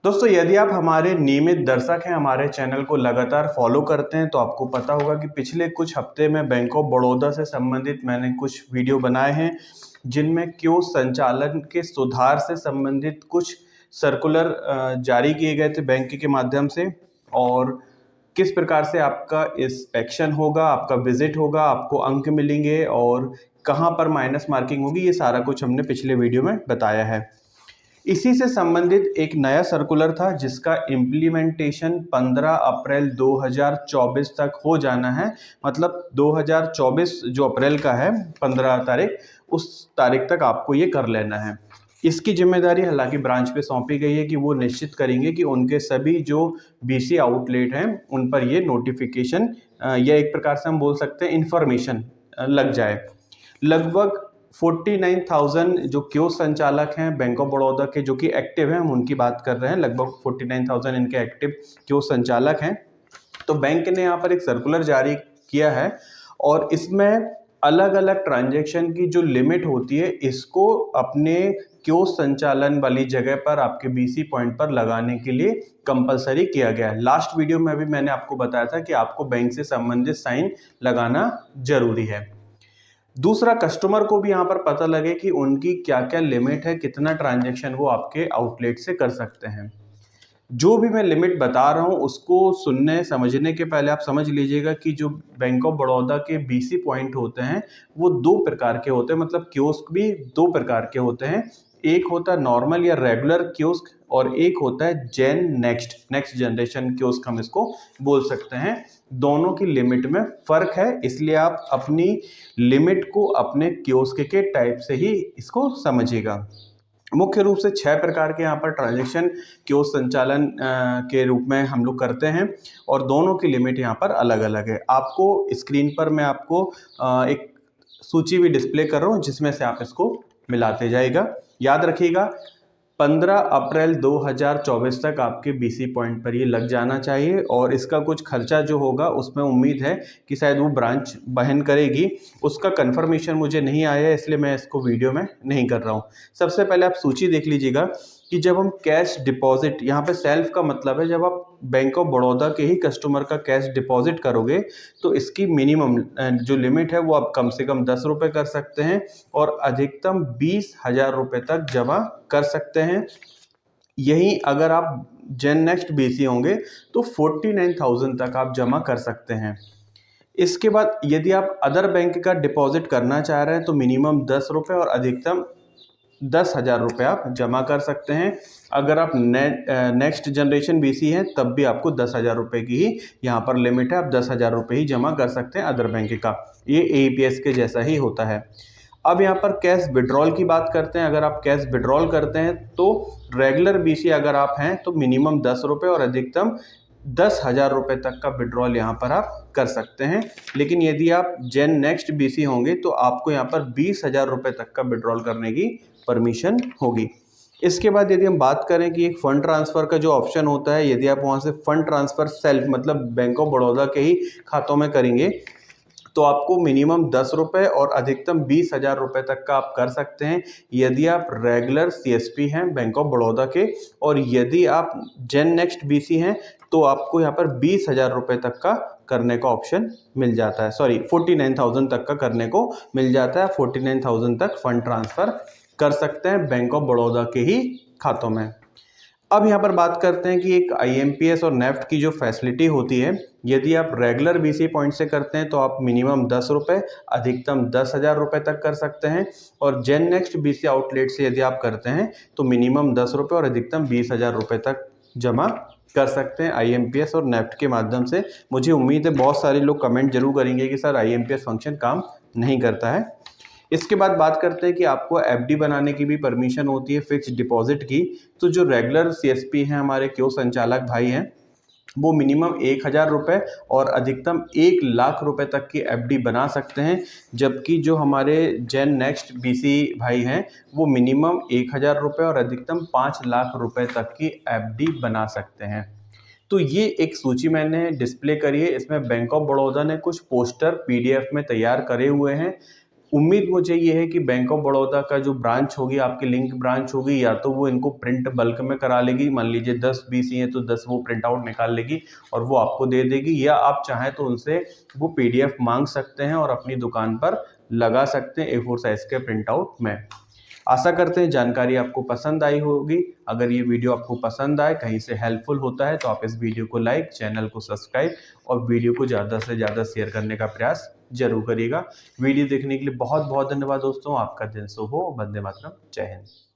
दोस्तों, यदि आप हमारे नियमित दर्शक हैं, हमारे चैनल को लगातार फॉलो करते हैं, तो आपको पता होगा कि पिछले कुछ हफ्ते में बैंक ऑफ बड़ौदा से संबंधित मैंने कुछ वीडियो बनाए हैं, जिनमें कियोस्क संचालन के सुधार से संबंधित कुछ सर्कुलर जारी किए गए थे बैंक के माध्यम से, और किस प्रकार से आपका इंस्पेक्शन होगा, आपका विजिट होगा, आपको अंक मिलेंगे और कहाँ पर माइनस मार्किंग होगी, ये सारा कुछ हमने पिछले वीडियो में बताया है। इसी से संबंधित एक नया सर्कुलर था जिसका इम्प्लीमेंटेशन 15 अप्रैल 2024 तक हो जाना है। मतलब 2024 जो अप्रैल का है 15 तारीख, उस तारीख तक आपको ये कर लेना है। इसकी जिम्मेदारी हालांकि ब्रांच पे सौंपी गई है कि वो निश्चित करेंगे कि उनके सभी जो बीसी आउटलेट हैं उन पर ये नोटिफिकेशन या एक प्रकार से हम बोल सकते हैं इन्फॉर्मेशन लग जाए। लगभग 49,000 जो कियोस्क संचालक हैं बैंक ऑफ बड़ौदा के जो कि एक्टिव हैं, हम उनकी बात कर रहे हैं। लगभग 49,000 इनके एक्टिव कियोस्क संचालक हैं। तो बैंक ने यहाँ पर एक सर्कुलर जारी किया है और इसमें अलग अलग ट्रांजैक्शन की जो लिमिट होती है इसको अपने कियोस्क संचालन वाली जगह पर आपके बीसी पॉइंट पर लगाने के लिए कंपलसरी किया गया है। लास्ट वीडियो में भी मैंने आपको बताया था कि आपको बैंक से संबंधित साइन लगाना जरूरी है। दूसरा, कस्टमर को भी यहाँ पर पता लगे कि उनकी क्या क्या लिमिट है, कितना ट्रांजैक्शन वो आपके आउटलेट से कर सकते हैं। जो भी मैं लिमिट बता रहा हूँ उसको सुनने समझने के पहले आप समझ लीजिएगा कि जो बैंक ऑफ बड़ौदा के बीसी पॉइंट होते हैं वो दो प्रकार के होते हैं। मतलब कियोस्क भी दो प्रकार के होते हैं। एक होता है नॉर्मल या रेगुलर कियोस्क और एक होता है जेन नेक्स्ट जनरेशन कियोस्क, हम इसको बोल सकते हैं। दोनों की लिमिट में फर्क है, इसलिए आप अपनी लिमिट को अपने कियोस्क के टाइप से ही इसको समझिएगा। मुख्य रूप से 6 प्रकार के यहाँ पर ट्रांजैक्शन कियोस्क संचालन के रूप में हम लोग करते हैं और दोनों की लिमिट यहाँ पर अलग अलग है। आपको स्क्रीन पर मैं आपको एक सूची भी डिस्प्ले कर रहा हूँ जिसमें से आप इसको मिलाते जाइएगा। याद रखिएगा 15 अप्रैल 2024 तक आपके बीसी पॉइंट पर ये लग जाना चाहिए और इसका कुछ खर्चा जो होगा उसमें उम्मीद है कि शायद वो ब्रांच वहन करेगी। उसका कंफर्मेशन मुझे नहीं आया है, इसलिए मैं इसको वीडियो में नहीं कर रहा हूँ। सबसे पहले आप सूची देख लीजिएगा कि जब हम कैश डिपॉजिट, यहाँ पे सेल्फ का मतलब है जब आप बैंक ऑफ बड़ौदा के ही कस्टमर का कैश डिपॉजिट करोगे तो इसकी मिनिमम जो लिमिट है वो आप कम से कम 10 रुपये कर सकते हैं और अधिकतम 20,000 रुपये तक जमा कर सकते हैं। यही अगर आप जेन नेक्स्ट बीसी होंगे तो 49,000 तक आप जमा कर सकते हैं। इसके बाद यदि आप अदर बैंक का डिपॉजिट करना चाह रहे हैं तो मिनिमम 10 रुपये और अधिकतम 10,000 रुपये आप जमा कर सकते हैं। अगर आप नेक्स्ट जनरेशन बीसी हैं तब भी आपको 10,000 रुपये की ही यहाँ पर लिमिट है। आप 10,000 रुपये ही जमा कर सकते हैं अदर बैंक का। ये एईपीएस के जैसा ही होता है। अब यहाँ पर कैश विड्रॉल की बात करते हैं। अगर आप कैश विड्रॉल करते हैं तो रेगुलर बीसी अगर आप हैं तो मिनिमम 10 रुपये और अधिकतम 10,000 रुपये तक का विड्रॉल यहाँ पर आप कर सकते हैं। लेकिन यदि आप जेन नेक्स्ट बीसी होंगे तो आपको यहाँ पर 20,000 रुपये तक का विड्रॉल करने की परमिशन होगी। इसके बाद यदि हम बात करें कि एक फंड ट्रांसफ़र का जो ऑप्शन होता है, यदि आप वहाँ से फंड ट्रांसफ़र सेल्फ मतलब बैंक ऑफ बड़ौदा के ही खातों में करेंगे तो आपको मिनिमम 10 रुपये और अधिकतम 20,000 रुपये तक का आप कर सकते हैं यदि आप रेगुलर सीएसपी हैं बैंक ऑफ बड़ौदा के। और यदि आप जेन नेक्स्ट बीसी हैं तो आपको यहाँ पर 20,000 रुपये तक का करने का ऑप्शन मिल जाता है। 49,000 तक का करने को मिल जाता है। 49,000 तक फंड ट्रांसफ़र कर सकते हैं बैंक ऑफ बड़ौदा के ही खातों में। अब यहाँ पर बात करते हैं कि एक आईएमपीएस और नेफ्ट की जो फैसिलिटी होती है, यदि आप रेगुलर बीसी पॉइंट से करते हैं तो आप मिनिमम 10 रुपये अधिकतम 10,000 रुपये तक कर सकते हैं और जेन नेक्स्ट बीसी आउटलेट से यदि आप करते हैं तो मिनिमम 10 रुपये और अधिकतम 20,000 रुपये तक जमा कर सकते हैं आईएमपीएस और नेफ्ट के माध्यम से। मुझे उम्मीद है बहुत सारे लोग कमेंट जरूर करेंगे कि सर आईएमपीएस फंक्शन काम नहीं करता है। इसके बाद बात करते हैं कि आपको एफडी बनाने की भी परमिशन होती है फिक्स्ड डिपॉजिट की। तो जो रेगुलर सीएसपी हैं, हमारे कियोस्क संचालक भाई हैं, वो मिनिमम 1,000 रुपये और अधिकतम 1,00,000 रुपये तक की एफडी बना सकते हैं। जबकि जो हमारे जेन नेक्स्ट बीसी भाई हैं वो मिनिमम 1,000 रुपये और अधिकतम 5,00,000 रुपये तक की एफडी बना सकते हैं। तो ये एक सूची मैंने डिस्प्ले करी है। इसमें बैंक ऑफ बड़ौदा ने कुछ पोस्टर पीडीएफ में तैयार करे हुए हैं। उम्मीद मुझे ये है कि बैंक ऑफ बड़ौदा का जो ब्रांच होगी, आपकी लिंक ब्रांच होगी, या तो वो इनको प्रिंट बल्क में करा लेगी, मान लीजिए 10-20 ही हैं तो 10 वो प्रिंट आउट निकाल लेगी और वो आपको दे देगी, या आप चाहें तो उनसे वो पीडीएफ मांग सकते हैं और अपनी दुकान पर लगा सकते हैं A4 साइज के प्रिंट आउट में। आशा करते हैं जानकारी आपको पसंद आई होगी। अगर ये वीडियो आपको पसंद आए, कहीं से हेल्पफुल होता है, तो आप इस वीडियो को लाइक, चैनल को सब्सक्राइब और वीडियो को ज़्यादा से ज़्यादा शेयर करने का प्रयास जरूर करिएगा। वीडियो देखने के लिए बहुत बहुत धन्यवाद दोस्तों। आपका दिन शुभ हो। वंदे मातरम। जय हिंद।